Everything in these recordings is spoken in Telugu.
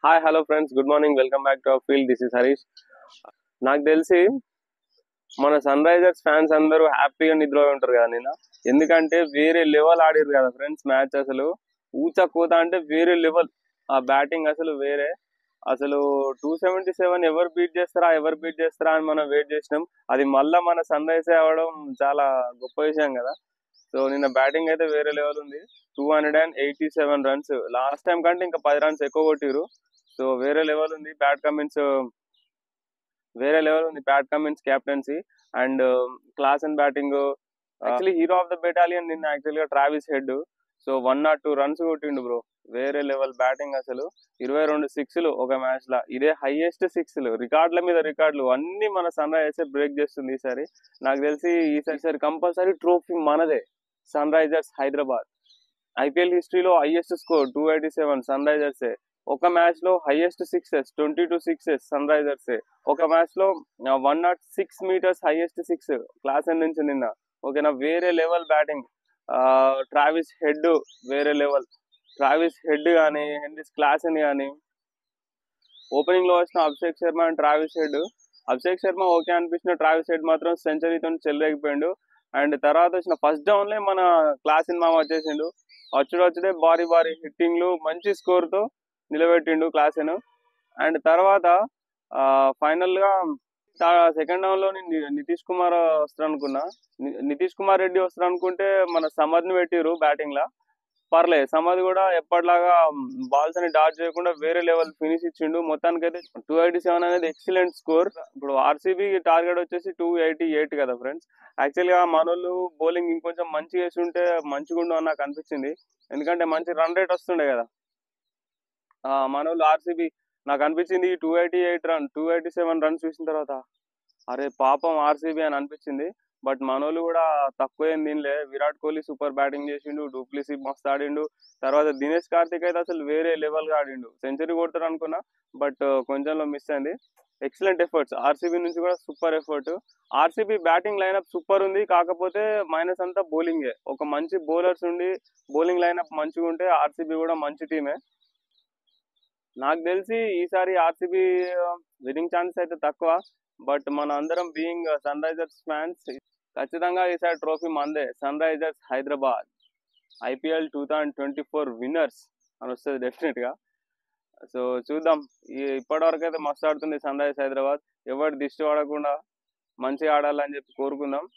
Hi hello friends, good morning, welcome back to our field. This is Harish. నాకు తెలిసి మన సన్ రైజర్స్ ఫ్యాన్స్ అందరూ హ్యాపీగా నిద్రపోయి ఉంటారు కదా నిన్న. ఎందుకంటే వేరే లెవెల్ ఆడిరు కదా ఫ్రెండ్స్ మ్యాచ్. అసలు ఊచ కోత అంటే వేరే లెవెల్. ఆ బ్యాటింగ్ అసలు వేరే. అసలు 277 ఎవరు బీట్ చేస్తారా అని మనం వెయిట్ చేసినాం. అది మళ్ళా మన సన్ రైజ్ అవ్వడం చాలా గొప్ప విషయం కదా. సో నిన్న బ్యాటింగ్ అయితే వేరే లెవెల్ ఉంది. 287 రన్స్, లాస్ట్ టైం కంటే ఇంకా 10 రన్స్ ఎక్కువ కొట్టిరు. సో వేరే లెవెల్ ఉంది Pat Cummins captaincy and class and batting. Actually hero of the battalion నిన్న యాక్చువల్ గా ట్రావిస్ హెడ్. సో 102 రన్స్ కొట్టిండు బ్రో. వేరే లెవెల్ బ్యాటింగ్ అసలు. 22 సిక్స్లు ఒక మ్యాచ్ లా. ఇదే హైయెస్ట్ సిక్స్లు, రికార్డుల మీద రికార్డులు అన్ని మన సన్ రైజర్స్ బ్రేక్ చేస్తుంది ఈసారి. నాకు తెలిసి ఈసారి కంపల్సరీ ట్రోఫీ మనదే, సన్ రైజర్స్ హైదరాబాద్. ఐపీఎల్ హిస్టరీలో హైయెస్ట్ స్కోర్ 287 సన్ రైజర్సే. ఒక మ్యాచ్ లో హైయెస్ట్ సిక్సెస్ 22 సిక్సెస్ సన్ రైజర్సే. ఒక మ్యాచ్ లో 106 meters హైయెస్ట్ సిక్స్ క్లాస్ నుంచి నిన్న. ఓకేనా, వేరే లెవెల్ బ్యాటింగ్. ట్రావిస్ హెడ్ వేరే లెవెల్. ట్రావిస్ హెడ్ కానీ హెన్రిస్ క్లాసెన్ కానీ, ఓపెనింగ్ లో వచ్చిన Abhishek Sharma and Travis head. Abhishek Sharma okay అనిపించిన, ట్రావిస్ హెడ్ మాత్రం సెంచరీతో చెలరేగిపోయిండు. అండ్ తర్వాత వచ్చిన ఫస్ట్ డౌన్ లే మన క్లాస్ మామ వచ్చేసిండు. వచ్చుడే భారీ భారీ హిట్టింగ్లు, మంచి స్కోర్ తో నిలబెట్టిండు క్లాసెన్. అండ్ తర్వాత ఫైనల్ గా సెకండ్ డౌన్ లో నితీష్ కుమార్ వస్తారు అనుకున్నా. నితీష్ కుమార్ రెడ్డి వస్తారు అనుకుంటే మన సమద్ ని పెట్టిరు బ్యాటింగ్ లా. పర్లేదు, సమద్ కూడా ఎప్పటిలాగా బాల్స్ అని డాట్ చేయకుండా వేరే లెవెల్ ఫినిష్ ఇచ్చిండు. మొత్తానికి అయితే 287 అనేది ఎక్సలెంట్ స్కోర్. ఇప్పుడు ఆర్సీబీ టార్గెట్ వచ్చేసి 288 కదా ఫ్రెండ్స్. యాక్చువల్ గా మనోళ్ళు బౌలింగ్ ఇంకొంచెం మంచిగా వేసి ఉంటే మంచిగా ఉండు అని నాకు అనిపించింది. ఎందుకంటే మంచి రన్ రేట్ వస్తుండే కదా మనోళ్ళు ఆర్సీబీ. నాకు అనిపించింది 287 రన్స్ చూసిన తర్వాత అరే పాపం ఆర్సీబీ అని అనిపించింది. బట్ మనోళ్ళు కూడా తక్కువ ఏం తినలే. విరాట్ కోహ్లీ సూపర్ బ్యాటింగ్ చేసిండు, డూప్లిసీ మస్తు ఆడిండు. తర్వాత దినేష్ కార్తిక్ అయితే అసలు వేరే లెవెల్ గా ఆడిండు. సెంచరీ కొడతారు అనుకున్నా, బట్ కొంచెంలో మిస్ అయింది. ఎక్సలెంట్ ఎఫర్ట్స్ ఆర్సీబీ నుంచి కూడా, super effort. RCB batting lineup super ఉంది, కాకపోతే మైనస్ అంతా బౌలింగే. ఒక మంచి బౌలర్స్ ఉండి బౌలింగ్ లైనప్ మంచిగా ఉంటే ఆర్సీబీ కూడా మంచి టీమే. నాకు తెలిసి ఈసారి ఆర్సీబీ విన్నింగ్ ఛాన్సెస్ అయితే తక్కువ. బట్ మన అందరం బీయింగ్ సన్ రైజర్స్ ఫ్యాన్స్, ఖచ్చితంగా ఈసారి ట్రోఫీ మందే, Sunrisers Hyderabad. IPL 2024 winners అని వస్తుంది డెఫినెట్ గా. సో చూద్దాం. ఇప్పటివరకు అయితే మస్తు ఆడుతుంది సన్ రైజర్స్ హైదరాబాద్. ఎవరు దిష్టి పడకుండా మంచిగా ఆడాలని చెప్పి కోరుకుందాం.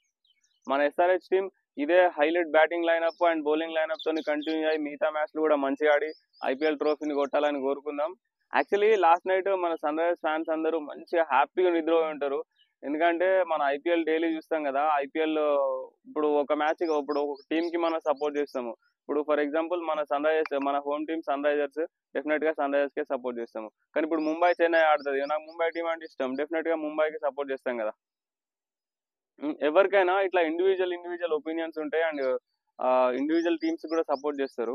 మన ఎస్ఆర్హెచ్ టీం ఇదే highlight batting lineup and bowling lineup తోని కంటిన్యూ అయ్యి మిగతా మ్యాచ్లు కూడా మంచిగా ఆడి ఐపీఎల్ ట్రోఫీని కొట్టాలని కోరుకుందాం. యాక్చువల్లీ లాస్ట్ నైట్ మన సన్ రైజర్స్ ఫ్యాన్స్ అందరూ మంచిగా హ్యాపీగా నిద్రపోయి ఉంటారు. ఎందుకంటే మన ఐపీఎల్ డైలీ చూస్తాం కదా. ఐపీఎల్ ఇప్పుడు ఒక మ్యాచ్, ఇప్పుడు ఒక టీం కి మనం సపోర్ట్ చేస్తాము. ఇప్పుడు ఫర్ ఎగ్జాంపుల్ మన సన్ రైజర్స్, మన home team Sunrisers, definite గా సన్ రైజర్స్ కే సపోర్ట్ చేస్తాము. కానీ ఇప్పుడు ముంబై చెన్నై ఆడుతుంది, నాకు ముంబై టీం అంటే ఇష్టం, డెఫినెట్ గా ముంబైకి సపోర్ట్ చేస్తాం కదా. ఎవరికైనా ఇట్లా ఇండివిజువల్ ఒపీనియన్స్ ఉంటాయి అండ్ ఇండివిజువల్ టీమ్స్ కూడా సపోర్ట్ చేస్తారు.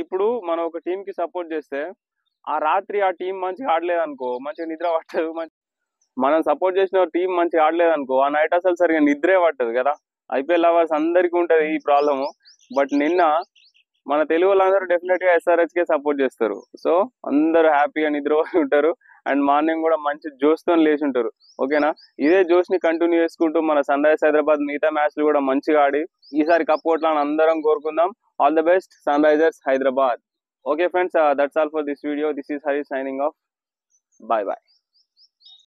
ఇప్పుడు మనం ఒక టీం కి సపోర్ట్ చేస్తే ఆ రాత్రి ఆ టీం మంచిగా ఆడలేదనుకో, మంచిగా నిద్ర పట్టదు. మనం సపోర్ట్ చేసిన టీం మంచిగా ఆడలేదనుకో, ఆ నైట్ అసలు సరిగా నిద్రే పట్టదు కదా. ఐపీఎల్ అవర్స్ అందరికీ ఉంటది ఈ ప్రాబ్లము. బట్ నిన్న మన తెలుగు వాళ్ళందరూ డెఫినెట్ గా ఎస్ఆర్హెచ్ కే సపోర్ట్ చేస్తారు. సో అందరూ హ్యాపీగా నిద్రపోయి ఉంటారు అండ్ మార్నింగ్ కూడా మంచి జోష్ తో లేచి ఉంటారు. ఓకేనా, ఇదే జోష్ ని కంటిన్యూ చేసుకుంటూ మన సన్ రైజర్స్ హైదరాబాద్ మిగతా మ్యాచ్లు కూడా మంచిగా ఆడి ఈసారి కప్ కొట్టాలని అందరం కోరుకుందాం. All the best sun Risers Hyderabad. Okay friends, that's all for this video. This is Hari signing off. Bye bye.